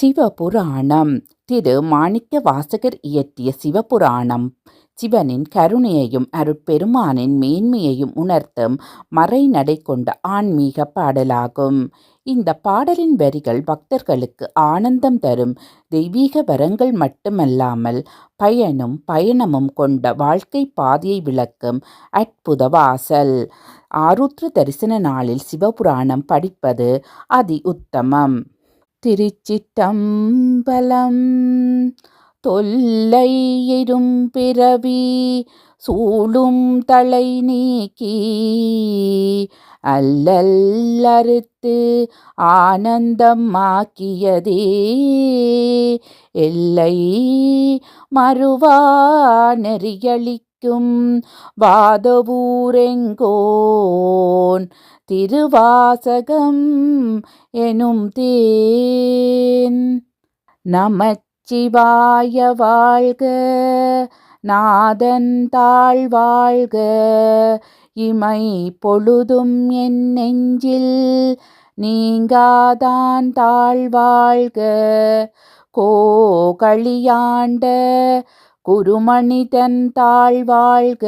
சிவபுராணம். திரு மாணிக்க வாசகர் இயற்றிய சிவபுராணம் சிவனின் கருணையையும் அருட்பெருமானின் மேன்மையையும் உணர்த்தும் மறைநடை கொண்ட ஆன்மீக பாடலாகும். இந்த பாடலின் வரிகள் பக்தர்களுக்கு ஆனந்தம் தரும் தெய்வீக வரங்கள் மட்டுமல்லாமல் பயணமும் கொண்ட வாழ்க்கை பாதையை விளக்கும் அற்புத வாசல். ஆருத்ர தரிசன நாளில் சிவபுராணம் படிப்பது அதி உத்தமம். திருச்சிற்றம்பலம். தொல்லை பிறவி சூழும் தலை நீக்கி அல்லல் அறுத்து ஆனந்தம் ஆக்கியதே எல்லை மறுவா நெறியளிக்கும் வாதவூரெங்கோன் திருவாசகம் எனும் தேன். நமச்சிவாய வாழ்க, நாதன் தாழ்வாழ்க, இமை பொழுதும் என் நெஞ்சில் நீங்காதான் தாழ்வாழ்க. கோகளியாண்ட குருமணிதன் தாழ்வாழ்க,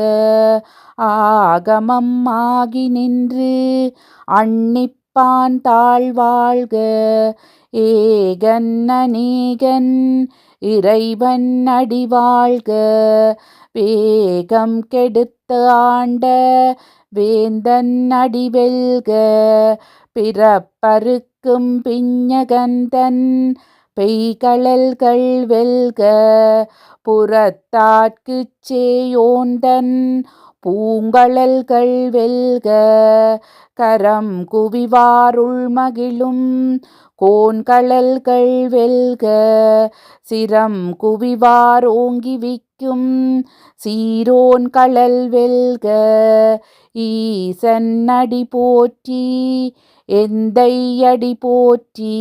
ஆகமம் ஆகி நின்று அன்னிப்பான் தாழ்வாழ்க. ஏகன் அநேகன் இறைவன் அடிவாழ்க, வேகம் கெடுத்து ஆண்ட வேந்தன் அடிவெல்க. பிறப்பறுக்கும் பிஞகந்தன் பெய்கழல்கள் வெல்க, புறத்தாட்குச் சேயோந்தன் பூங்கழல்கள் வெல்க. கரம் குவிவாருள் மகிழும் கோன்கழல்கள் வெல்க, சிரம் குவிவார் ஓங்கிவிக்கும் சீரோன் கழல் வெல்க. ஈசன் அடி போற்றி, எந்தை அடி போற்றி,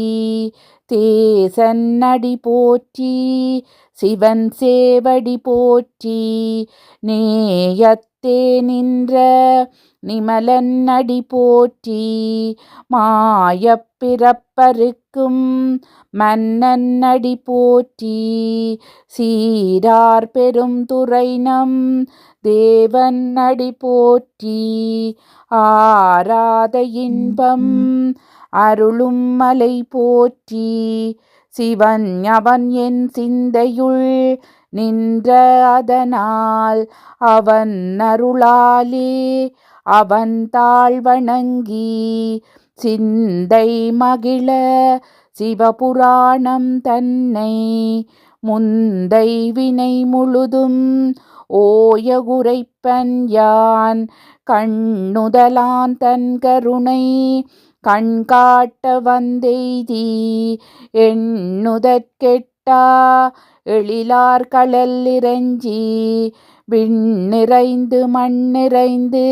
தேசன் அடி போற்றி, சிவன் சேவடி போற்றி. நேயத்தே நின்ற நிமலன் அடி போற்றி, மாயப் பிறப்பறுக்கும் மன்னன் அடி போற்றி. சீரார் பெரும் துறைநம் தேவன் அடி போற்றி, ஆராத இன்பம் அருளும் மலை போற்றி. சிவன் அவன் என் சிந்தையுள் நின்ற அதனால், அவன் அருளாலே அவன் தாழ்வணங்கி சிந்தை மகிழ சிவபுராணம் தன்னை முந்தை வினை முழுதும் ஓய உரைப்பன் யான். கண்ணுதலான் தன் கருணை கண்காட்ட வந்தெய்தி, எண்ணுதற்கெட்டா எழிலார் கடல் இறைஞ்சி. விண்ணிறைந்து மண்ணிறைந்து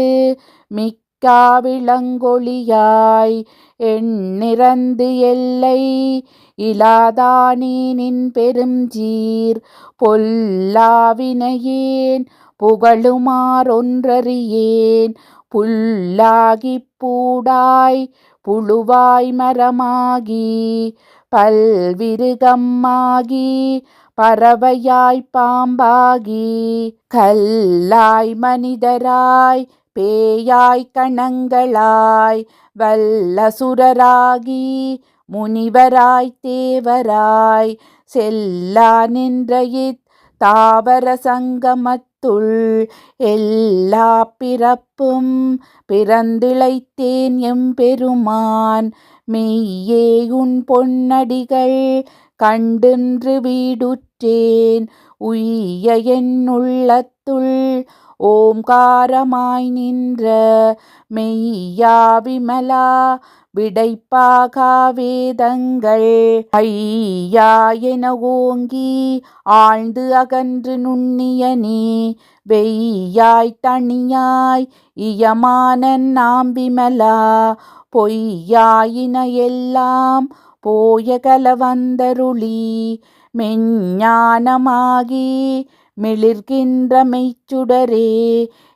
மிக்கா விளங்கொளியாய், எண்ணிறந்து எல்லை இலாதானே நின் பெருஞ்சீர். பொல்லாவினையேன் புகழுமாறொன்றறியேன், புல்லாகிப் பூடாய் புழுவாய் மரமாகி பல்விருகம்மாகி பறவையாய் பாம்பாகி. கல்லாய் மனிதராய் பேயாய் கணங்களாய் வல்லசுரராகி முனிவராய் தேவராய் செல்லா நின்ற தாவர சங்கமத்துள் எல்லா பிறப்பும் பிறந்திழைத்தேன் எம்பெருமான். மெய்யே உன் பொன்னடிகள் கண்டின்று வீடுற்றேன், உய்ய என் உள்ளத்துள் ஓம்காரமாய் நின்ற மெய்யா விமலா விடைப்பாகா வேதங்கள். ஐயா என ஓங்கி ஆழ்ந்து அகன்று நுண்ணியனே, வெய்யாய் தனியாய் இயமானன் நாம் விமலா. பொய்யாயின எல்லாம் போய கலவந்தருளி, மெஞ்ஞானமாகி மிளிர்கின்ற மெய்ச்சுடரே.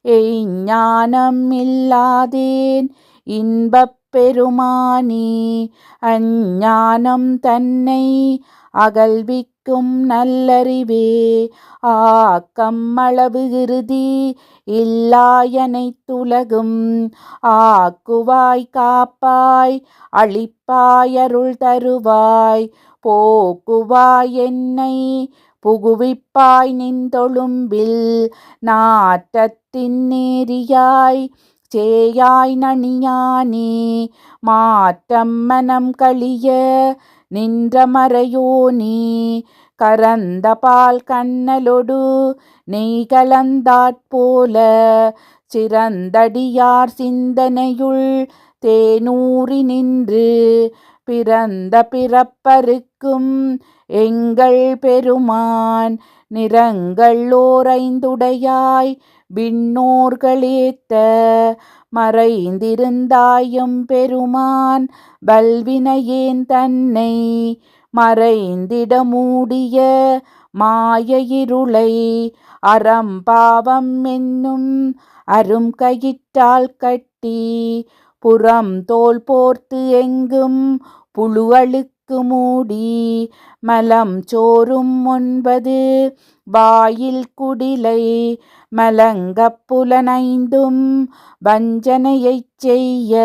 எய்ஞானம் இல்லாதேன் இன்பப் பெருமானி அஞ்ஞானம் தன்னை அகல்விக்கும் நல்லறிவே ஆக்கம் அளவு இறுதி இல்லாயனைத்துலகும் ஆக்குவாய் காப்பாய் அளிப்பாய் அருள் தருவாய் போக்குவாய் என்னை புகுவிப்பாய் நின்றொழும்பில் நாற்றத்தின் நேரியாய் சேயாய் நணியானே மாற்றம் மனம் கழிய நின்ற மறையோனே கரந்த பால் கண்ணலொடு நெய் கலந்தாற்போல சிறந்தடியார் சிந்தனையுள் தேனூறி நின்று பிறந்த பிறப்பருக்கும் எங்கள் பெருமான் நிறங்கள் ஓரைந்துடையாய் விண்ணோர்களேத்த மறைந்திருந்தாயம் பெருமான் வல்வினையேன் தன்னை மறைந்திட மூடிய மாய இருளை அறம்பாவம் என்னும் அரும் கயிற்றால் கட்டி புறம் தோல் போர்த்து எங்கும் புழு அழுக்கு மூடி மலம் சோறும் 9 வாயில் குடிலை மலங்கப் புலனைந்தும் வஞ்சனையைச் செய்ய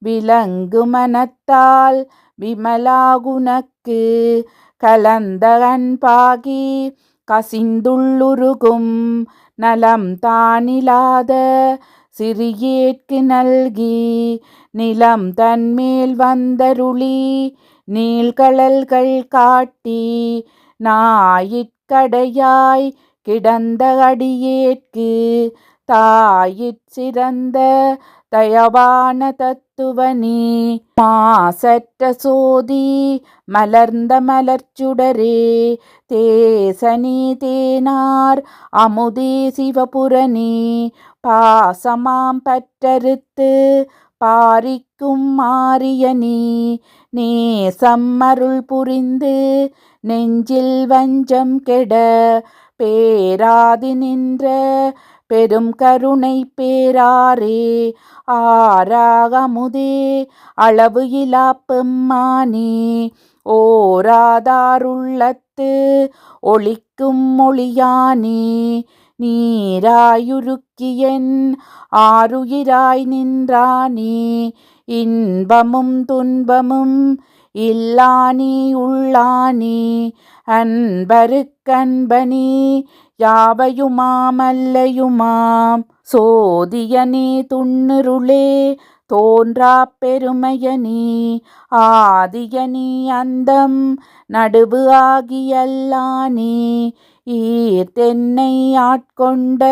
விலங்கு மனத்தால் விமலாகுனக்கு கலந்த அன்பாகி கசிந்துள்ளுருகும் நலம் தானிலாத சிறியேற்கு நல்கி நிலம் தன்மேல் வந்தருளி நீள்கழல்கள் காட்டி நாயிற்கடையாய் கிடந்த அடியேற்கு தாயிற் சிறந்த தயவான தத்துவனே மாசற்ற சோதி மலர்ந்த மலர்ச்சுடரே தேசனே தேனார் அமுதே சிவபுரனே பாசமாம் பற்றறுத்து பாரிக்கும் மாரியனே நேசம் அருள் புரிந்து நெஞ்சில் வஞ்சம் கெட பேராதி நின்ற பெரும் கருணை பேராரே ஆராகமுதே அளவு இலா பெம்மானே ஓராதாருள்ளத்து ஒளிக்கும் மொழியானே நீராயுருக்கியன் ஆருயிராய் நின்றானே இன்பமும் துன்பமும் இல்லானே உள்ளானே அன்பருக்கன்பனே யாவையுமாமல்லையுமாம் சோதியனே துண்ணிருளே தோன்றா பெருமையனே ஆதியனே அந்தம் நடுவு ஆகியல்லானே ஈர்த்தென்னை ஆட்கொண்ட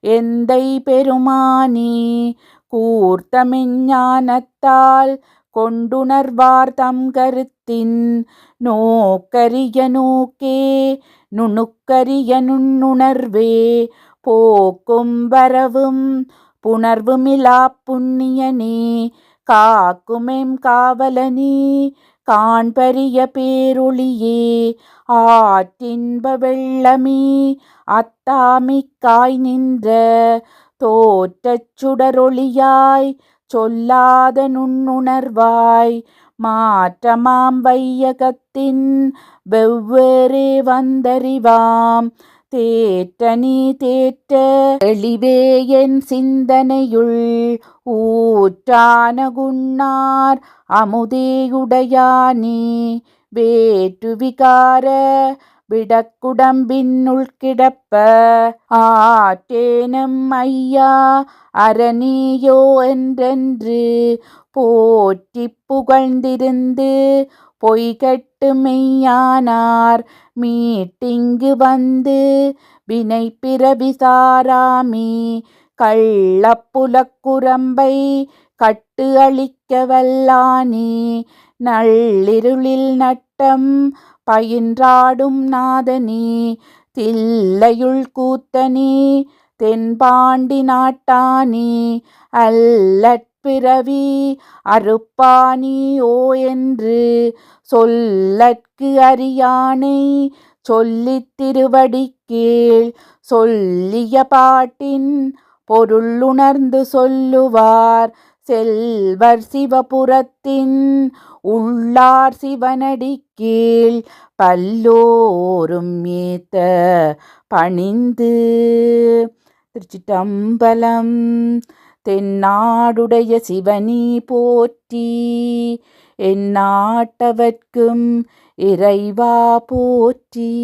எந்தை பெருமானே கூர்த்தமெஞ்ஞானத்தால் கொண்டுணர்வார் தம் கருத்தின் நோக்கரிய நோக்கே நுணுக்கரிய நுண்ணுணர்வே போக்கும் வரவும் புணர்வுமிலா புண்ணியனே காக்குமெம் காவலனே காண்பரிய பேரொளியே ஆற்றின்ப வெள்ளமே அத்தாமிக்காய் நின்ற தோற்றச் சுடரொளியாய் சொல்லாத நுண்ணுணர்வாய் மாற்றமாம் வையகத்தின் வெவ்வேறே வந்தறிவாம் தேற்றனி தேற்ற எளிவே என் சிந்தனையுள் ஊற்றான குன்னார் அமுதேயுடையானே வேற்று விகார விடக்குடம்பினுள் கிடப்ப ஆற்றேனம் ஐயா அரணியோ என்றென்று போற்றி புகழ்ந்திருந்து பொய்கட்டு மெய்யானார் மீட்டிங்கு வந்து வினை பிறவி சாராமி கள்ளப்புலக்குரம்பை கட்டு அழிக்க வல்லானே நள்ளிருளில் நட்டம் பயின்றாடும் நாதனே தில்லையுள் கூத்தனே தென்பாண்டி நாட்டானே அல்லற்பிறவி அறுப்பானி ஓ என்று சொல்லற்கு அறியானை சொல்லித் திருவடிக்கீழ் சொல்லிய பாட்டின் பொருள் உணர்ந்து சொல்லுவார் செல்வர் சிவபுரத்தின் உள்ளார் சிவனடிக்கீழ் பல்லோரும் ஏத்த பணிந்து. திருச்சிட்டம்பலம். தென்னாடுடைய சிவனி போற்றி, எந்நாட்டவர்க்கும் இறைவா போற்றி.